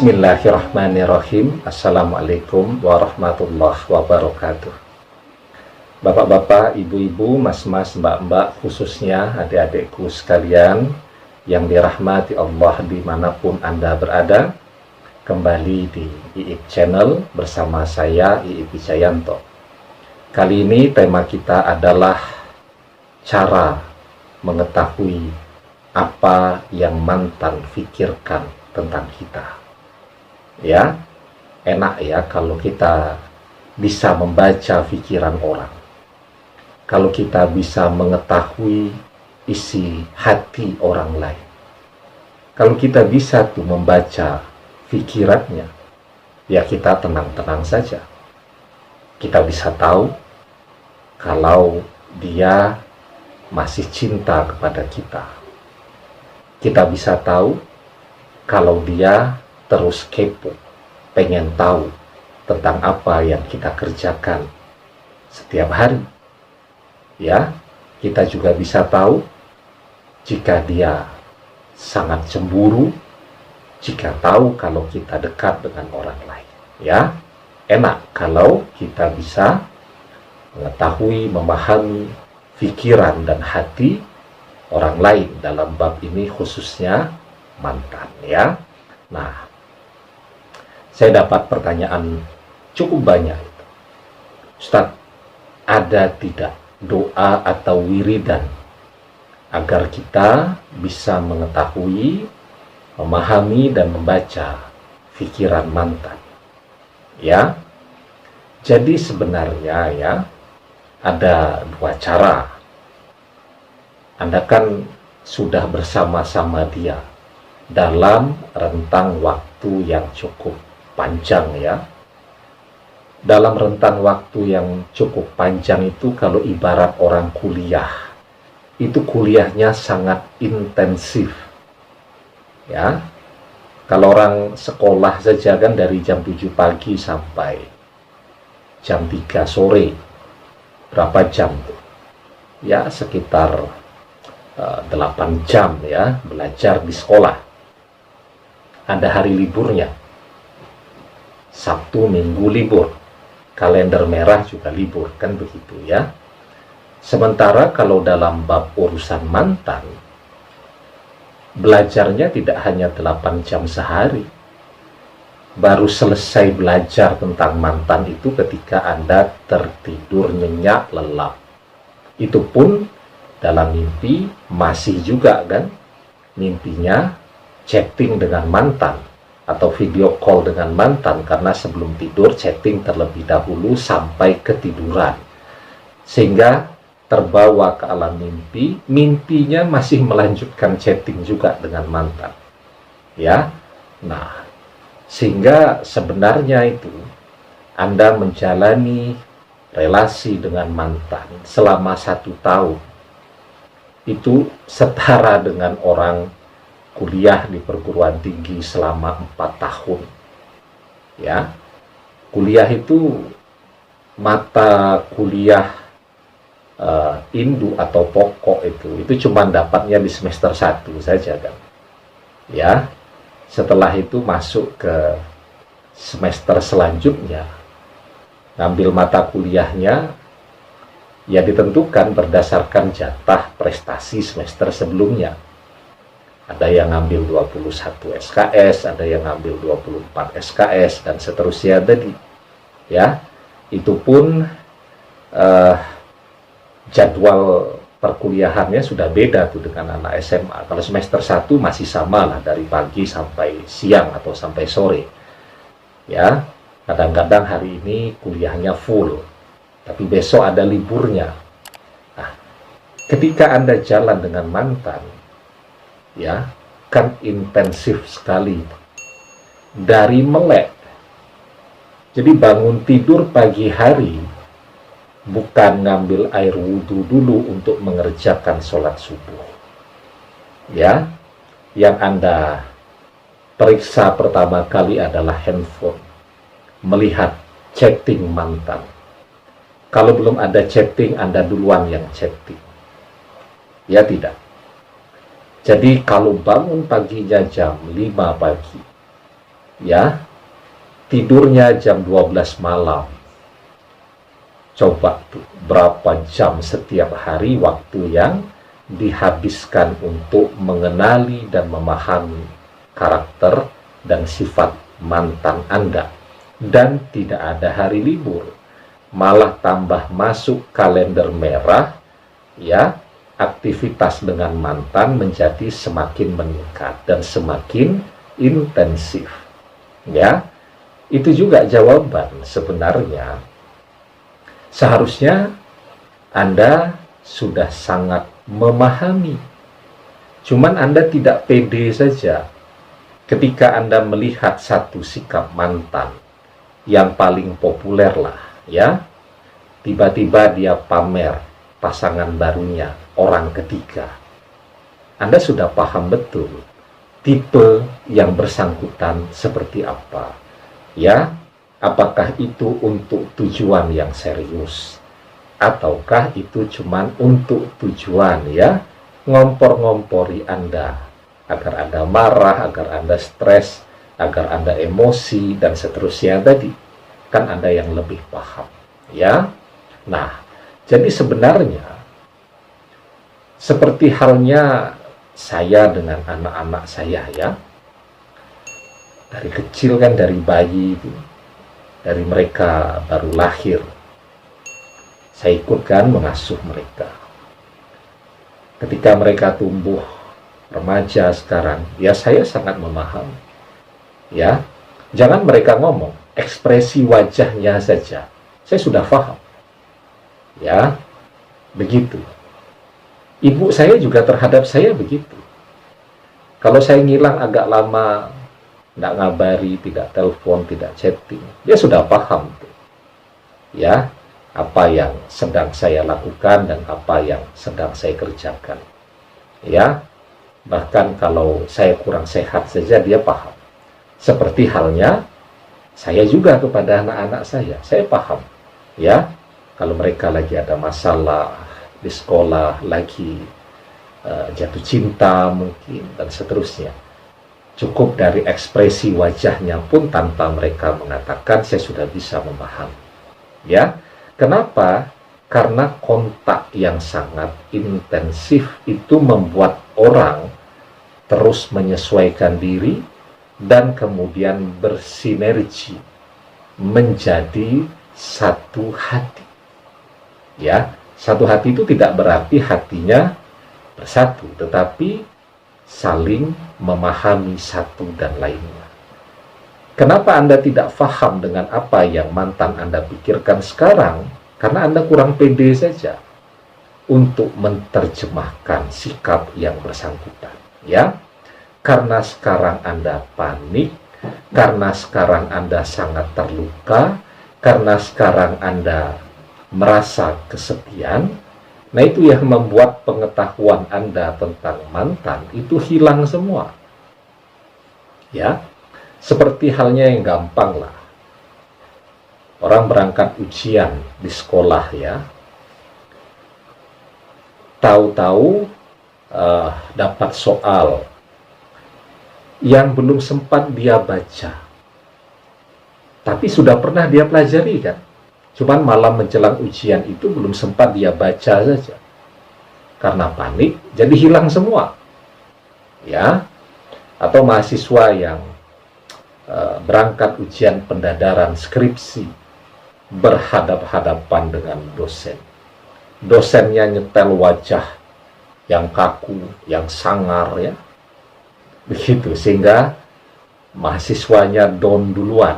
Bismillahirrahmanirrahim. Assalamualaikum warahmatullahi wabarakatuh. Bapak-bapak, ibu-ibu, mas-mas, mbak-mbak, khususnya adik-adikku sekalian yang dirahmati Allah dimanapun Anda berada, kembali di IIP Channel bersama saya IIP Wijayanto. Kali ini tema kita adalah cara mengetahui apa yang mantan pikirkan tentang kita. Ya, enak ya kalau kita bisa membaca pikiran orang. Kalau kita bisa mengetahui isi hati orang lain. Kalau kita bisa tuh membaca pikirannya, ya kita tenang-tenang saja. Kita bisa tahu kalau dia masih cinta kepada kita. Kita bisa tahu kalau dia terus kepo, pengen tahu tentang apa yang kita kerjakan setiap hari. Ya, kita juga bisa tahu jika dia sangat cemburu, jika tahu kalau kita dekat dengan orang lain. Ya, enak kalau kita bisa mengetahui, memahami pikiran dan hati orang lain dalam bab ini, khususnya mantan. Ya, nah, saya dapat pertanyaan cukup banyak. Ustadz, ada tidak doa atau wiridan agar kita bisa mengetahui, memahami, dan membaca pikiran mantan? Ya, jadi sebenarnya ya ada dua cara. Anda kan sudah bersama-sama dia dalam rentang waktu yang cukup panjang ya. Dalam rentang waktu yang cukup panjang itu, kalau ibarat orang kuliah, itu kuliahnya sangat intensif ya. Kalau orang sekolah saja kan dari jam 7 pagi sampai jam 3 sore, berapa jam tuh? Ya sekitar 8 jam ya belajar di sekolah. Ada hari liburnya, Sabtu Minggu libur, kalender merah juga libur, kan begitu ya. Sementara kalau dalam bab urusan mantan, belajarnya tidak hanya 8 jam sehari. Baru selesai belajar tentang mantan itu ketika Anda tertidur nyenyak lelap. Itu pun dalam mimpi masih juga kan, mimpinya chatting dengan mantan atau video call dengan mantan, karena sebelum tidur chatting terlebih dahulu sampai ketiduran, sehingga terbawa ke alam mimpi, mimpinya masih melanjutkan chatting juga dengan mantan ya. Nah, sehingga sebenarnya itu Anda menjalani relasi dengan mantan selama 1 tahun itu setara dengan orang kuliah di perguruan tinggi selama 4 tahun ya. Kuliah itu mata kuliah indu atau pokok itu cuma dapatnya di semester 1 saja kan ya. Setelah itu masuk ke semester selanjutnya, ngambil mata kuliahnya ya ditentukan berdasarkan jatah prestasi semester sebelumnya. Ada yang ngambil 21 SKS, ada yang ngambil 24 SKS, dan seterusnya tadi. Ya, itu pun jadwal perkuliahannya sudah beda tuh dengan anak SMA. Kalau semester 1 masih sama lah, dari pagi sampai siang atau sampai sore. Ya, kadang-kadang hari ini kuliahnya full, tapi besok ada liburnya. Nah, ketika Anda jalan dengan mantan, ya kan intensif sekali, dari melek. Jadi bangun tidur pagi hari bukan ngambil air wudhu dulu untuk mengerjakan sholat subuh ya. Yang Anda periksa pertama kali adalah handphone, melihat chatting mantan. Kalau belum ada chatting, Anda duluan yang chatting ya, tidak. Jadi kalau bangun paginya jam 5 pagi, ya, tidurnya jam 12 malam. Coba tuh, berapa jam setiap hari waktu yang dihabiskan untuk mengenali dan memahami karakter dan sifat mantan Anda. Dan tidak ada hari libur, malah tambah masuk kalender merah, ya, aktivitas dengan mantan menjadi semakin meningkat dan semakin intensif. Ya, itu juga jawaban sebenarnya. Seharusnya Anda sudah sangat memahami. Cuman Anda tidak pede saja ketika Anda melihat satu sikap mantan yang paling populer lah, ya. Tiba-tiba dia pamer pasangan barunya, orang ketiga. Anda sudah paham betul tipe yang bersangkutan seperti apa, ya. Apakah itu untuk tujuan yang serius, ataukah itu cuman untuk tujuan, ya, ngompor-ngompori Anda agar Anda marah, agar Anda stres, agar Anda emosi, dan seterusnya tadi. Kan Anda yang lebih paham, ya. Nah, jadi sebenarnya seperti halnya saya dengan anak-anak saya, ya. Dari kecil kan, dari bayi itu, dari mereka baru lahir, saya ikutkan mengasuh mereka. Ketika mereka tumbuh remaja sekarang, ya saya sangat memahami. Ya, jangan mereka ngomong, ekspresi wajahnya saja saya sudah paham. Ya, begitu. Ibu saya juga terhadap saya begitu. Kalau saya ngilang agak lama, tidak ngabari, tidak telepon, tidak chatting, dia sudah paham tuh, ya, apa yang sedang saya lakukan dan apa yang sedang saya kerjakan. Ya, bahkan kalau saya kurang sehat saja dia paham. Seperti halnya saya juga kepada anak-anak saya paham, ya. Kalau mereka lagi ada masalah di sekolah, lagi jatuh cinta mungkin, dan seterusnya, cukup dari ekspresi wajahnya pun tanpa mereka mengatakan, saya sudah bisa memahami. Ya, kenapa? Karena kontak yang sangat intensif itu membuat orang terus menyesuaikan diri dan kemudian bersinergi menjadi satu hati. Ya, satu hati itu tidak berarti hatinya bersatu, tetapi saling memahami satu dan lainnya. Kenapa Anda tidak paham dengan apa yang mantan Anda pikirkan sekarang? Karena Anda kurang pede saja untuk menerjemahkan sikap yang bersangkutan, ya. Karena sekarang Anda panik, karena sekarang Anda sangat terluka, karena sekarang Anda merasa kesepian. Nah, itu yang membuat pengetahuan Anda tentang mantan itu hilang semua. Ya, seperti halnya yang gampang lah. Orang berangkat ujian di sekolah, ya. Tahu-tahu dapat soal yang belum sempat dia baca, tapi sudah pernah dia pelajari kan. Cuman malam menjelang ujian itu belum sempat dia baca saja. Karena panik, jadi hilang semua. Ya, atau mahasiswa yang berangkat ujian pendadaran skripsi, berhadap-hadapan dengan dosen. Dosennya nyetel wajah yang kaku, yang sangar, ya. Begitu, sehingga mahasiswanya down duluan.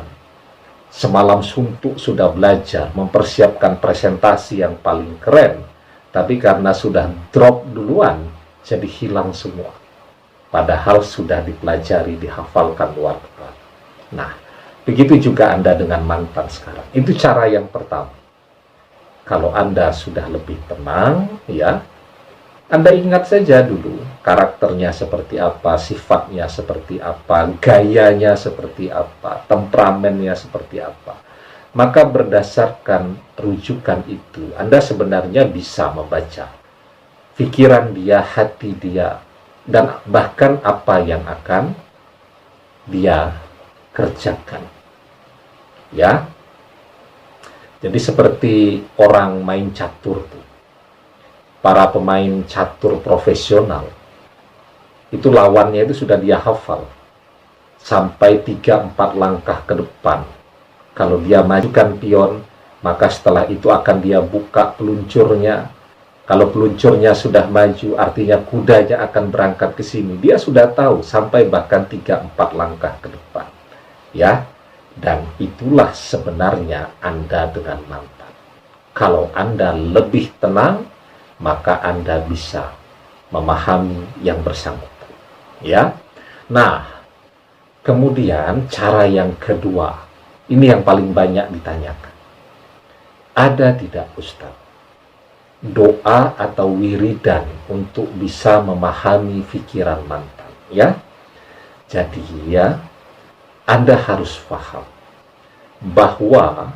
Semalam suntuk sudah belajar, mempersiapkan presentasi yang paling keren, tapi karena sudah drop duluan, jadi hilang semua. Padahal sudah dipelajari, dihafalkan luar kepala. Nah, begitu juga Anda dengan mantan sekarang. Itu cara yang pertama. Kalau Anda sudah lebih tenang, ya, Anda ingat saja dulu karakternya seperti apa, sifatnya seperti apa, gayanya seperti apa, temperamennya seperti apa. Maka berdasarkan rujukan itu, Anda sebenarnya bisa membaca pikiran dia, hati dia, dan bahkan apa yang akan dia kerjakan. Ya. Jadi seperti orang main catur tuh. Para pemain catur profesional itu lawannya itu sudah dia hafal sampai 3-4 langkah ke depan. Kalau dia majukan pion, maka setelah itu akan dia buka peluncurnya. Kalau peluncurnya sudah maju, artinya kudanya akan berangkat ke sini. Dia sudah tahu sampai bahkan 3-4 langkah ke depan. Ya, dan itulah sebenarnya Anda dengan mantan. Kalau Anda lebih tenang, maka Anda bisa memahami yang bersangkutan. Ya, nah, kemudian cara yang kedua, ini yang paling banyak ditanyakan. Ada tidak Ustaz doa atau wiridan untuk bisa memahami pikiran mantan? Ya, jadi ya, Anda harus paham bahwa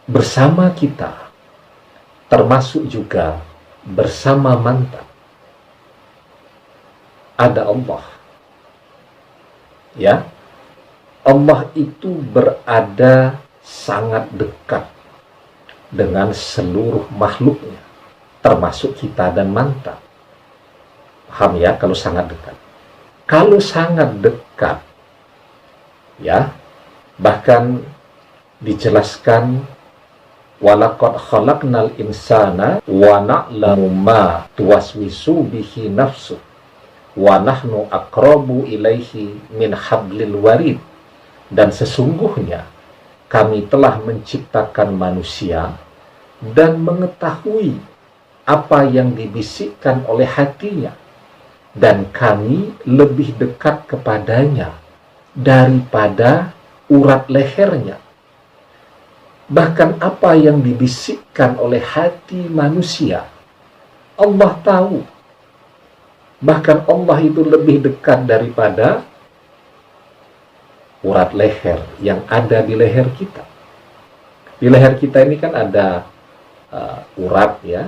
bersama kita, termasuk juga bersama mantan, ada Allah. Ya, Allah itu berada sangat dekat dengan seluruh makhluknya, termasuk kita dan mantan. Paham ya, kalau sangat dekat. Kalau sangat dekat, ya, bahkan dijelaskan, walaqad khalaqnal insana wa na'lamu ma tuwaswisu bihi nafsu wa nahnu aqrabu ilaihi min hablil warid. Dan sesungguhnya kami telah menciptakan manusia dan mengetahui apa yang dibisikkan oleh hatinya, dan kami lebih dekat kepadanya daripada urat lehernya. Bahkan apa yang dibisikkan oleh hati manusia, Allah tahu. Bahkan Allah itu lebih dekat daripada urat leher yang ada di leher kita. Di leher kita ini kan ada urat, ya,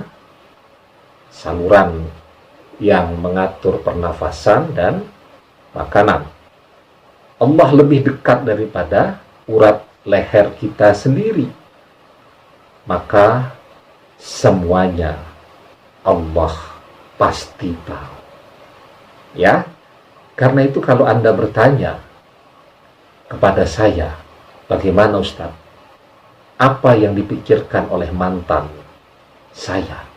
saluran yang mengatur pernafasan dan makanan. Allah lebih dekat daripada urat leher kita sendiri. Maka semuanya Allah pasti tahu. Ya, karena itu kalau Anda bertanya kepada saya, bagaimana Ustaz? Apa yang dipikirkan oleh mantan saya?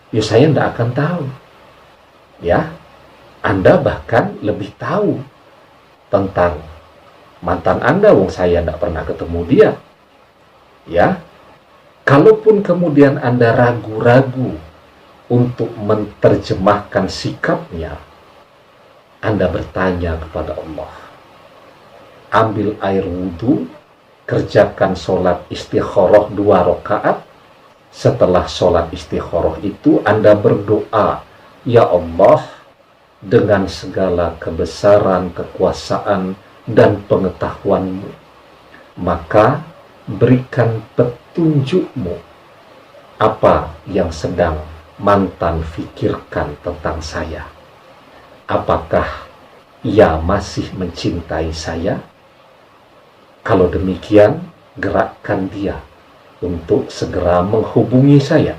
Ya, saya tidak akan tahu. Ya, Anda bahkan lebih tahu tentang mantan Anda, wong saya tidak pernah ketemu dia. Ya, kalaupun kemudian Anda ragu-ragu untuk menerjemahkan sikapnya, Anda bertanya kepada Allah. Ambil air wudhu, kerjakan sholat istikharah 2 rakaat. Setelah sholat istikharah itu Anda berdoa, ya Allah, dengan segala kebesaran, kekuasaan, dan pengetahuan-Mu, maka berikan petunjuk-Mu apa yang sedang mantan fikirkan tentang saya. Apakah ia masih mencintai saya? Kalau demikian, gerakkan dia untuk segera menghubungi saya.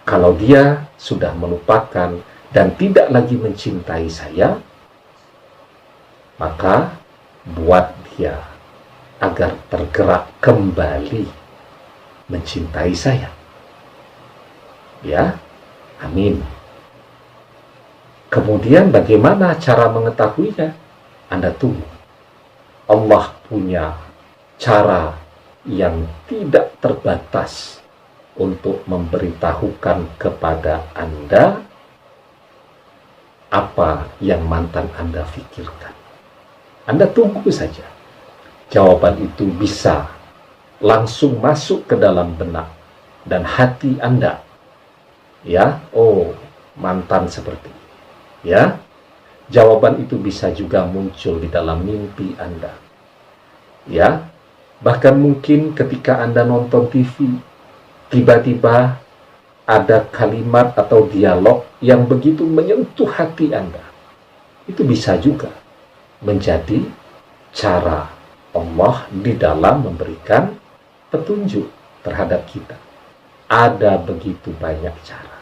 Kalau dia sudah melupakan dan tidak lagi mencintai saya, maka buat dia agar tergerak kembali mencintai saya. Ya, amin. Kemudian bagaimana cara mengetahuinya? Anda tunggu. Allah punya cara yang tidak terbatas untuk memberitahukan kepada Anda apa yang mantan Anda pikirkan. Anda tunggu saja. Jawaban itu bisa langsung masuk ke dalam benak dan hati Anda. Ya, oh, mantan seperti ini. Ya, jawaban itu bisa juga muncul di dalam mimpi Anda. Ya, bahkan mungkin ketika Anda nonton TV, tiba-tiba ada kalimat atau dialog yang begitu menyentuh hati Anda. Itu bisa juga. menjadi cara Allah di dalam memberikan petunjuk terhadap kita. Ada begitu banyak cara.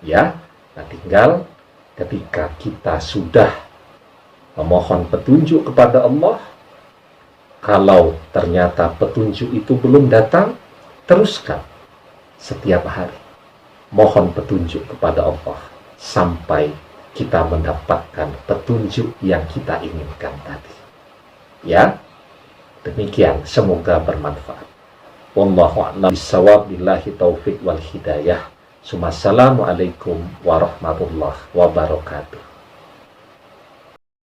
Ya, nah tinggal ketika kita sudah memohon petunjuk kepada Allah, kalau ternyata petunjuk itu belum datang, teruskan setiap hari mohon petunjuk kepada Allah sampai kita mendapatkan petunjuk yang kita inginkan tadi. Ya, demikian, semoga bermanfaat. Wallahu a'lam bishawab, billahi taufik wal hidayah. Assalamualaikum warahmatullahi wabarakatuh.